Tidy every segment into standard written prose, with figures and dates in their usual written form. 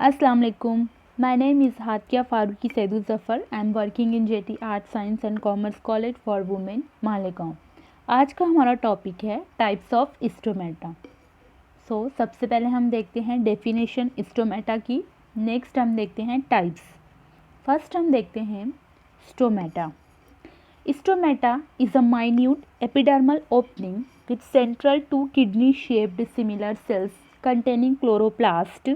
Assalamu alaikum. My name is Hatkia Faruqi Saidul Zafar. I am working in JT Art Science and Commerce College for Women, Malegaon. आज का हमारा topic है types of stomata. सबसे पहले हम देखते हैं डेफिनेशन स्टोमेटा की. नेक्स्ट हम देखते हैं टाइप्स. फर्स्ट हम देखते हैं stomata. Stomata is a minute epidermal opening with central two kidney shaped similar cells containing chloroplast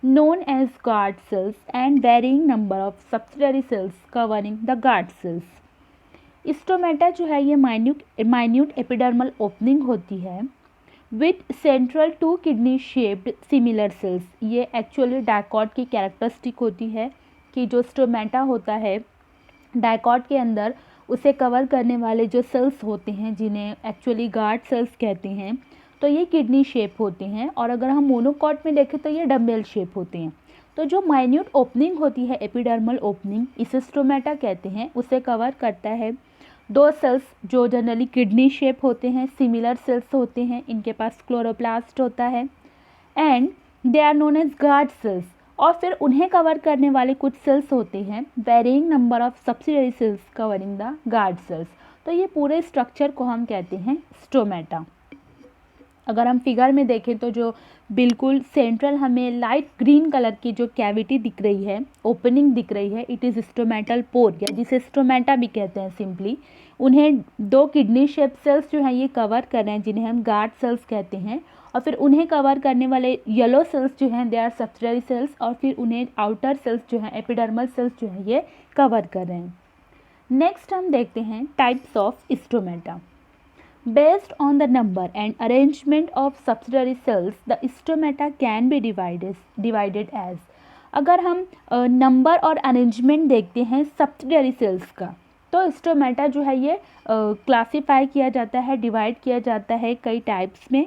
known as guard cells and varying number of subsidiary cells covering the guard cells. Stomata जो है ये minute epidermal opening होती है with central two kidney shaped similar cells. ये actually dicot की characteristic होती है कि जो स्टोमेटा होता है डायकॉट के अंदर उसे कवर करने वाले जो सेल्स होते हैं जिन्हें एक्चुअली गार्ड सेल्स कहते हैं, तो ये किडनी शेप होते हैं. और अगर हम मोनोकॉट में देखें तो ये डम्बेल शेप होते हैं. तो जो माइन्यूट ओपनिंग होती है एपिडर्मल ओपनिंग, इसे स्टोमेटा कहते हैं. उसे कवर करता है दो सेल्स जो जनरली किडनी शेप होते हैं, सिमिलर सेल्स होते हैं, इनके पास क्लोरोप्लास्ट होता है and they are known as guard cells. और फिर उन्हें कवर करने वाले कुछ सेल्स होते हैं varying number of subsidiary cells covering the guard cells. तो ये पूरे स्ट्रक्चर को हम कहते हैं स्टोमेटा. अगर हम फिगर में देखें तो जो बिल्कुल सेंट्रल हमें लाइट ग्रीन कलर की जो कैविटी दिख रही है, ओपनिंग दिख रही है, इट इज़ स्टोमेटल पोर या जिसे स्टोमेटा भी कहते हैं सिंपली. उन्हें दो किडनी शेप सेल्स जो हैं ये कवर कर रहे हैं जिन्हें हम गार्ड सेल्स कहते हैं. और फिर उन्हें कवर करने वाले येलो सेल्स जो हैं दे आर सब्सिडरी सेल्स. और फिर उन्हें आउटर सेल्स जो हैं एपिडर्मल सेल्स जो हैं ये कवर कर रहे हैं. नेक्स्ट हम देखते हैं types of stomata. Based on the number and arrangement of subsidiary cells, the stomata can be divided as. अगर हम नंबर और अरेंजमेंट देखते हैं सब्सिडियरी सेल्स का, तो स्टोमेटा जो है ये क्लासीफाई किया जाता है, डिवाइड किया जाता है कई टाइप्स में.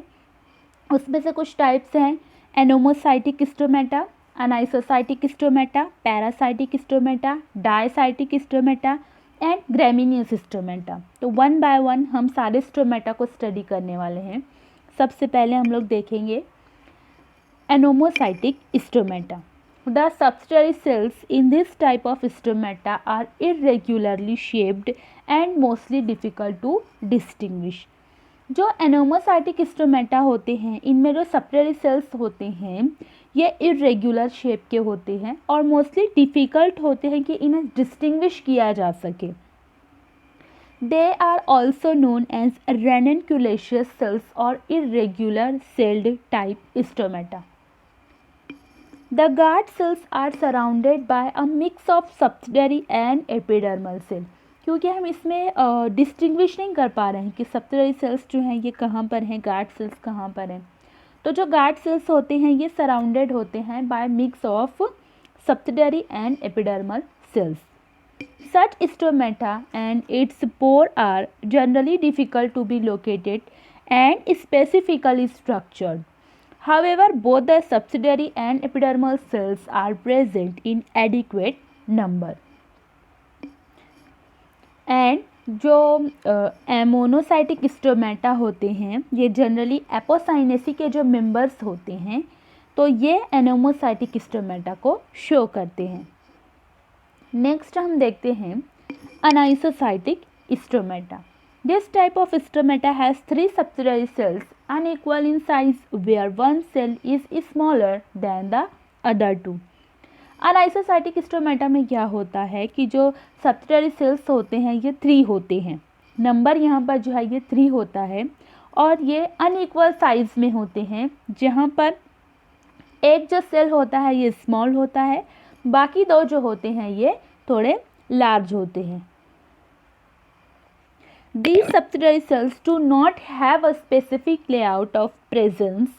उसमें से कुछ टाइप्स हैं anomocytic stomata, anisocytic stomata, paracytic stomata, diacytic stomata and gramineous stomata. तो वन बाय वन हम सारे स्टोमेटा को स्टडी करने वाले हैं. सबसे पहले हम लोग देखेंगे anomocytic stomata. The subsidiary cells in this type of stomata are irregularly shaped and mostly difficult to distinguish. जो एनोमोसाइटिक स्टोमेटा होते हैं इनमें जो सब्सिडियरी सेल्स होते हैं ये इरेगुलर शेप के होते हैं और मोस्टली डिफ़िकल्ट होते हैं कि इन्हें डिस्टिंग्विश किया जा सके. They are also known as ranunculaceous cells or irregular celled type stomata. The guard cells are surrounded by a mix of subsidiary and epidermal cell. क्योंकि हम इसमें डिस्टिंग्विश नहीं कर पा रहे हैं कि सब्सिडियरी सेल्स जो हैं ये कहाँ पर हैं, गार्ड सेल्स कहाँ पर हैं. तो जो गार्ड सेल्स होते हैं ये सराउंडेड होते हैं by mix of subsidiary and epidermal cells. Such stomata and its pore are generally difficult to be located and specifically structured. However, both the subsidiary and epidermal cells are present in adequate number. And जो monocytic stomata होते हैं ये generally Apocynaceae के जो members होते हैं तो ये एनोमोसाइटिक स्टोमेटा को शो करते हैं. नेक्स्ट हम देखते हैं anisocytic stomata. This type of stomata has 3 subsidiary cells unequal in size where one cell is smaller than the other 2. अनाइसोसाइटिक stomata में क्या होता है कि जो सब्सिडियरी सेल्स होते हैं ये 3 होते हैं. नंबर यहाँ पर जो है ये 3 होता है और ये अनइक्वल साइज़ में होते हैं जहाँ पर एक जो सेल होता है ये स्मॉल होता है, बाकी 2 जो होते हैं ये थोड़े लार्ज होते हैं. These subsidiary cells do not have a specific layout of presence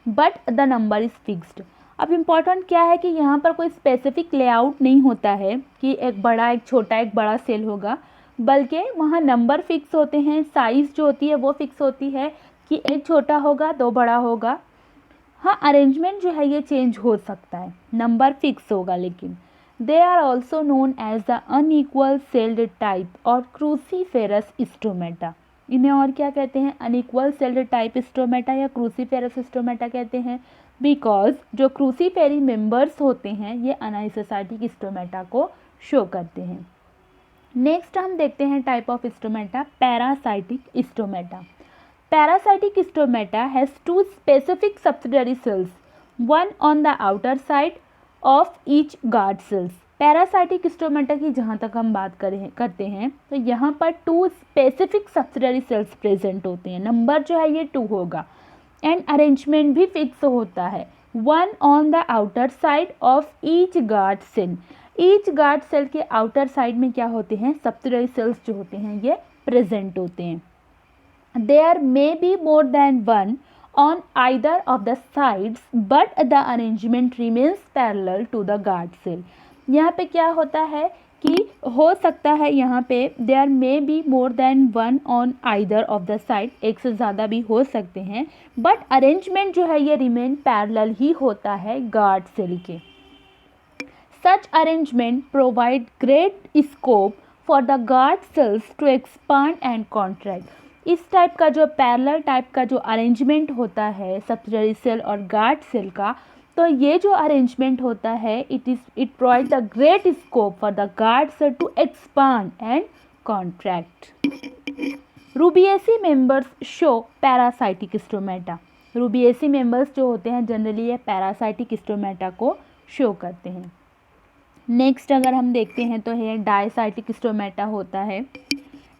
but the number is fixed. अब इम्पॉर्टेंट क्या है कि यहाँ पर कोई स्पेसिफिक लेआउट नहीं होता है कि एक बड़ा एक छोटा एक बड़ा सेल होगा, बल्कि वहाँ नंबर फिक्स होते हैं. साइज़ जो होती है वो फिक्स होती है कि एक छोटा होगा 2 बड़ा होगा. हाँ, अरेंजमेंट जो है ये चेंज हो सकता है, नंबर फिक्स होगा लेकिन. They are also known as the unequal celled type और cruciferous stomata. इन्हें और क्या कहते हैं, अनइक्वल सेल्ड टाइप स्टोमेटा या क्रूसीफेरस स्टोमेटा कहते हैं. बिकॉज जो क्रूसीफेरी मेंबर्स होते हैं ये अनाइसोसाइटिक स्टोमेटा को शो करते हैं। नेक्स्ट हम देखते हैं type of stomata, paracytic stomata. Paracytic stomata has two specific subsidiary cells, one on the outer side of each guard cells. Paracytic stomata की जहाँ तक हम बात करते हैं तो यहाँ पर 2 स्पेसिफिक सब्सिडरी सेल्स प्रेजेंट होते हैं। नंबर जो है ये 2 होगा एंड अरेंजमेंट भी फिक्स होता है, one on the outer side of each guard cell. Each guard cell के आउटर साइड में क्या होते हैं, सब्सिडरी सेल्स जो होते हैं ये प्रेजेंट होते हैं। There may be more than one on either of the sides but the arrangement remains parallel to the guard cell। यहाँ पे क्या होता है कि हो सकता है यहाँ पे there may be more than one on either of the side, एक से ज़्यादा भी हो सकते हैं, but arrangement जो है ये remain parallel ही होता है guard cell के। Such arrangement provide great scope for the guard cells to expand and contract। इस टाइप का जो पैरेलल टाइप का जो अरेंजमेंट होता है सब्सिडरी सेल और गार्ड सेल का, तो ये जो अरेंजमेंट होता है it provide the great scope for the guard cell to expand and contract. Rubiaceae members show paracytic stomata. Rubiaceae members जो होते हैं जनरली ये पैरासाइटिक स्टोमेटा को शो करते हैं। नेक्स्ट अगर हम देखते हैं तो ये डायसाइटिक स्टोमेटा होता है।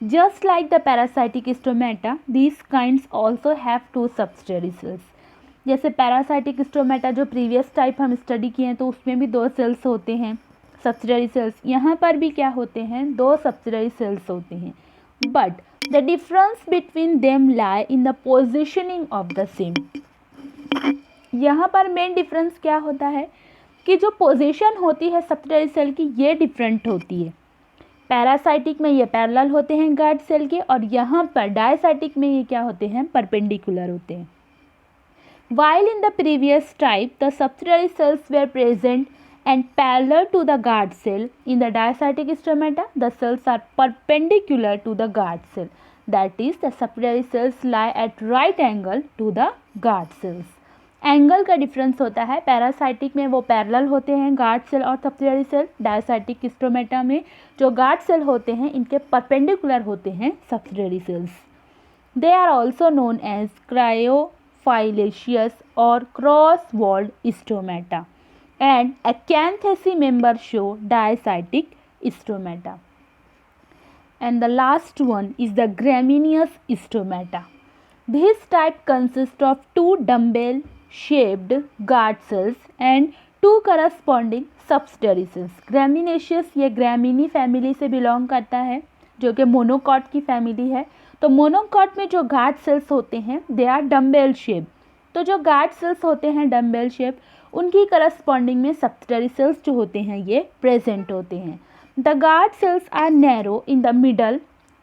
Just like the parasitic stomata, these kinds also have 2 subsidiary cells। जैसे पैरासाइटिक स्टोमेटा जो प्रीवियस टाइप हम स्टडी किए हैं तो उसमें भी 2 सेल्स होते हैं सब्सिडरी सेल्स, यहाँ पर भी क्या होते हैं 2 सब्सिडरी सेल्स होते हैं, but the difference between them lie in the positioning of the same. यहाँ पर मेन डिफरेंस क्या होता है कि जो पोजीशन होती है सब्सिडरी सेल की ये डिफरेंट होती है। पैरासाइटिक में ये पैरेलल होते हैं गार्ड सेल के और यहाँ पर डायसाइटिक में ये क्या होते हैं, परपेंडिकुलर होते हैं। While in the previous type the subsidiary cells were present and parallel to the guard cell, in the diacytic stomata the cells are perpendicular to the guard cell, that is the subsidiary cells lie at right angle to the guard cells। Angle का difference होता है, parasitic में वो parallel होते हैं guard cell और subsidiary cell, डायसाइटिक stomata में जो गार्ड सेल होते हैं इनके परपेंडिकुलर होते हैं subsidiary cells. They are also known as caryophyllaceous or cross walled stomata and Acanthaceae member show diacytic stomata. And the last one is the gramineous stomata. This type consists of 2 dumbbell shaped guard cells and 2 corresponding subsidiary cells। ग्रेमिनेशियस ये Gramineae family से belong करता है जो कि monocot की family है। तो monocot में जो गार्ड सेल्स होते हैं दे आर डम्बेल शेप। तो जो गार्ड सेल्स होते हैं डम्बेल शेप उनकी करस्पॉन्डिंग में सब्सिडरी सेल्स जो होते हैं ये प्रेजेंट होते हैं। The guard cells are narrow in the middle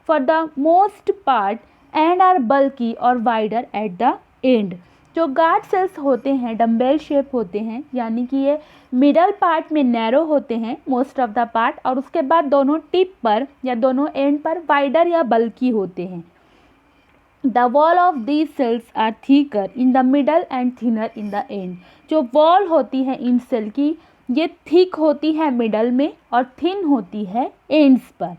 for the most part and are bulky और वाइडर एट द एंड। जो गार्ड सेल्स होते हैं डम्बेल शेप होते हैं, यानी कि ये मिडल पार्ट में नैरो होते हैं मोस्ट ऑफ द पार्ट, और उसके बाद दोनों टिप पर या दोनों एंड पर वाइडर या बल्की होते हैं। The wall of these cells are thicker in the middle and thinner in the end. जो वॉल होती है इन सेल की ये थिक होती है मिडल में और थिन होती है एंड्स पर।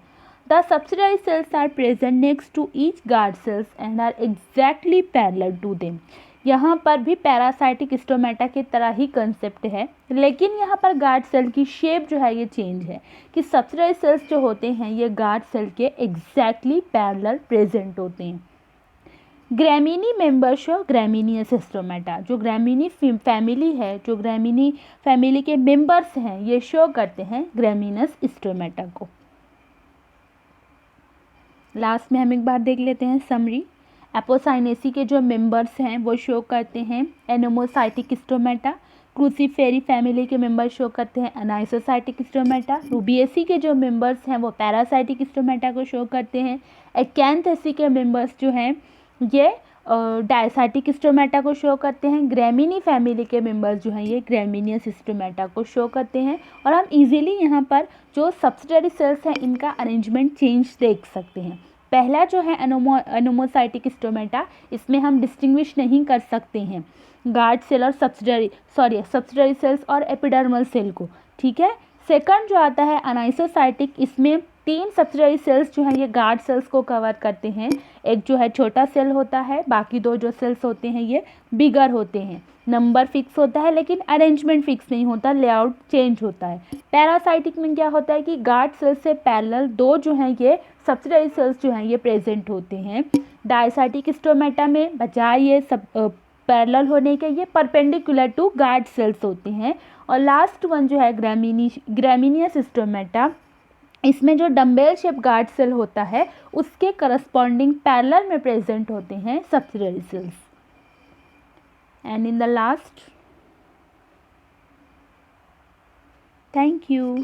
The subsidiary cells are present next to each guard cells and are exactly parallel to them। यहाँ पर भी पैरासाइटिक स्टोमेटा की तरह ही कंसेप्ट है, लेकिन यहाँ पर गार्ड सेल की शेप जो है ये चेंज है कि सबसिडरी सेल्स जो होते हैं ये गार्ड सेल के एग्जैक्टली पैरेलल प्रेजेंट होते हैं। Gramineae member show gramineous stomata. जो ग्रेमिनी फैमिली है, जो ग्रेमिनी फैमिली के मेंबर्स हैं ये शो करते हैं ग्रेमिनस स्टोमेटा को। लास्ट में हम एक बार देख लेते हैं समरी। एपोसाइनेसी के जो मेंबर्स हैं वो शो करते हैं एनोमोसाइटिक स्टोमेटा। क्रूसीफेरी फैमिली के मेंबर शो करते हैं अनाइसोसाइटिक स्टोमेटा। रूबिएसी के जो मेंबर्स हैं वो पैरासाइटिक स्टोमेटा को शो करते हैं। एकैंथेसी के मेंबर्स जो हैं ये डायसाइटिक स्टोमेटा को शो करते हैं। ग्रेमिनी फैमिली के मेंबर्स जो हैं ये ग्रेमिनियस स्टोमेटा को शो करते हैं। और हम इजीली यहाँ पर जो सब्सिडरी सेल्स हैं इनका अरेंजमेंट चेंज देख सकते हैं। पहला जो है एनोमोसाइटिक स्टोमेटा, इसमें हम डिस्टिंग्विश नहीं कर सकते हैं, गार्ड सेल और सब्सिडरी सेल्स और एपिडर्मल सेल को, ठीक है। सेकंड जो आता है अनाइसोसाइटिक, इसमें 3 सब्सिडरी सेल्स जो हैं ये गार्ड सेल्स को कवर करते हैं। एक जो है छोटा सेल होता है, बाकी 2 जो सेल्स होते हैं ये बिगर होते हैं। नंबर फिक्स होता है लेकिन अरेंजमेंट फिक्स नहीं होता, लेआउट चेंज होता है। पैरासाइटिक में क्या होता है कि गार्ड सेल्स से पैरेलल 2 जो हैं ये सब्सिडरी सेल्स जो हैं ये प्रेजेंट होते हैं। डायसाइटिक स्टोमेटा में बजाय ये सब पैरेलल होने के ये परपेंडिकुलर टू गार्ड सेल्स होते हैं। और लास्ट वन जो है ग्रामिनियस स्टोमेटा, इसमें जो डम्बेल शेप गार्ड सेल होता है उसके करस्पॉन्डिंग पैरेलल में प्रेजेंट होते हैं subsidiary cells. And in the last, thank you.